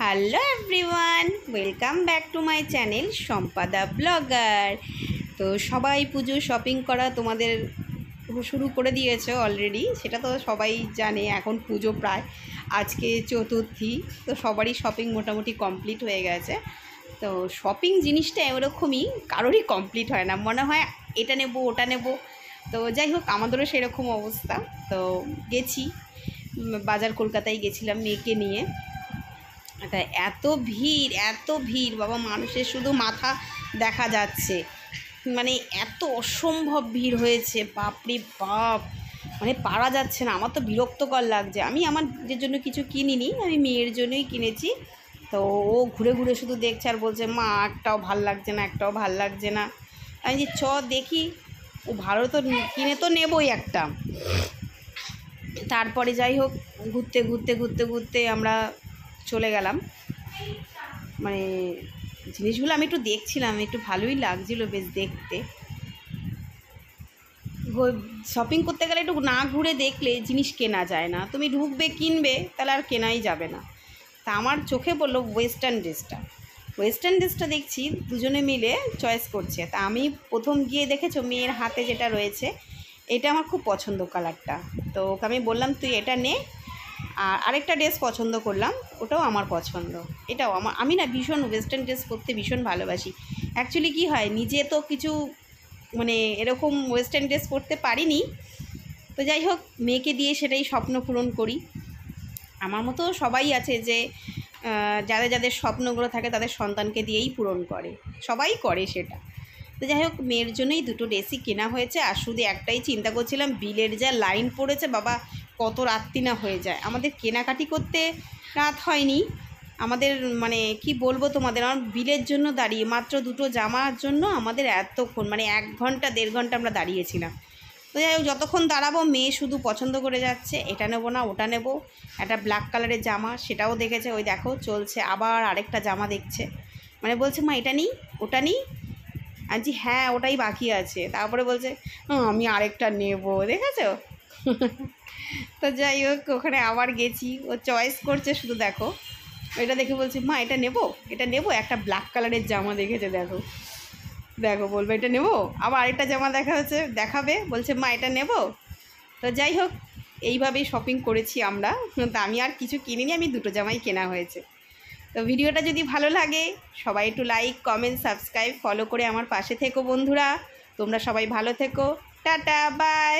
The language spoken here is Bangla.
Hello everyone, welcome back to my channel Sampada blogger. তো সবাই পুজো শপিং করা তোমাদের শুরু করে দিয়েছে অলরেডি, সেটা তো সবাই জানে। এখন পুজো প্রায়, আজকে চতুর্থী, তো সবারই শপিং মোটামুটি কমপ্লিট হয়ে গেছে। তো শপিং জিনিসটা এরকমই, কারোরই কমপ্লিট হয় না, মনে হয় এটা নেব ওটা নেব। তো যাই হোক, আমাদেরও সেরকম অবস্থা। তো গেছি বাজার, কলকাতায় গেছিলাম মেয়েকে নিয়ে। তা এত ভিড় বাবা, মানুষের শুধু মাথা দেখা যাচ্ছে, মানে এত অসম্ভব ভিড় হয়েছে, বাপরে বাপ, মানে পারা যাচ্ছে না। আমার তো বিরক্তকর লাগছে। আমি আমাদের জন্য কিছু কিনিনি, আমি মেয়ের জন্যই কিনেছি। তো ও ঘুরে ঘুরে শুধু দেখছে আর বলছে, মা একটাও ভাল লাগছে না, একটাও ভাল লাগছে না। আমি যে দেখি, ও ভালো তো কিনে তো নেবই একটা। তারপরে যাই হোক, ঘুরতে ঘুরতে ঘুরতে ঘুরতে আমরা চলে গেলাম। মানে জিনিসগুলো আমি একটু দেখছিলাম, একটু ভালোই লাগছিলো বেশ দেখতে। শপিং করতে গেলে একটু না ঘুরে দেখলে জিনিস কেনা যায় না। তুমি ঢুকবে কিনবে, তাহলে আর কেনাই যাবে না। তা আমার চোখে পড়লো ওয়েস্টার্ন ড্রেসটা দেখছি দুজনে মিলে চয়েস করছে। তা আমি প্রথম গিয়ে দেখেছো মেয়ের হাতে যেটা রয়েছে, এটা আমার খুব পছন্দ কালারটা। তো ওকে আমি বললাম তুই এটা নে। আর আরেকটা ড্রেস পছন্দ করলাম, ওটাও আমার পছন্দ। এটাও আমি না ভীষণ ওয়েস্টার্ন ড্রেস পরতে ভীষণ ভালোবাসি। অ্যাকচুয়ালি কী হয়, নিজে তো কিছু মানে এরকম ওয়েস্টার্ন ড্রেস পরতে পারিনি। তো যাই হোক, মেয়েকে দিয়ে সেটাই স্বপ্ন পূরণ করি। আমার মতো সবাই আছে যে যাদের যাদের স্বপ্নগুলো থাকে তাদের সন্তানকে দিয়েই পূরণ করে, সবাই করে সেটা। তো যাই হোক, মেয়ের জন্যই দুটো ড্রেসই কেনা হয়েছে। আর শুধু একটাই চিন্তা করছিলাম, বিলের যা লাইন পড়েছে বাবা, কত রাত্রি না হয়ে যায়। আমাদের কেনাকাটি করতে রাত হয়নি, আমাদের মানে কি বলবো তোমাদের, আমার বিলের জন্য দাঁড়িয়ে মাত্র দুটো জামার জন্য আমাদের এতক্ষণ, মানে 1 ঘন্টা 1.5 ঘন্টা আমরা দাঁড়িয়েছিলাম। তো যাই হোক, যতক্ষণ দাঁড়াবো মেয়ে শুধু পছন্দ করে যাচ্ছে, এটা নেবো না ওটা নেবো। একটা ব্ল্যাক কালারের জামা, সেটাও দেখেছে, ওই দেখো চলছে, আবার আরেকটা জামা দেখছে, মানে বলছে মা এটা নিই ওটা নিই। আনছি হ্যাঁ, ওটাই বাকি আছে। তারপরে বলছে আমি আরেকটা নেব, দেখেছো? তো যাই হোক, ওখানে আবার গেছি, ও চয়েস করছে শুধু, দেখো এটা দেখে বলছে মা এটা নেব। একটা ব্ল্যাক কালারের জামা দেখেছে, দেখো দেখো, বলবে এটা নেব। আবার আরেকটা জামা দেখাবে, বলছে মা এটা নেব। তো যাই হোক, এইভাবেই শপিং করেছি আমরা। তো আমি আর কিছু কিনিনি, আমি দুটো জামাই কেনা হয়েছে। তো ভিডিওটা যদি ভালো লাগে, সবাই একটু লাইক, কমেন্ট, সাবস্ক্রাইব, ফলো করে আমার পাশে থেকো বন্ধুরা। তোমরা সবাই ভালো থেকো, টাটা, বাই।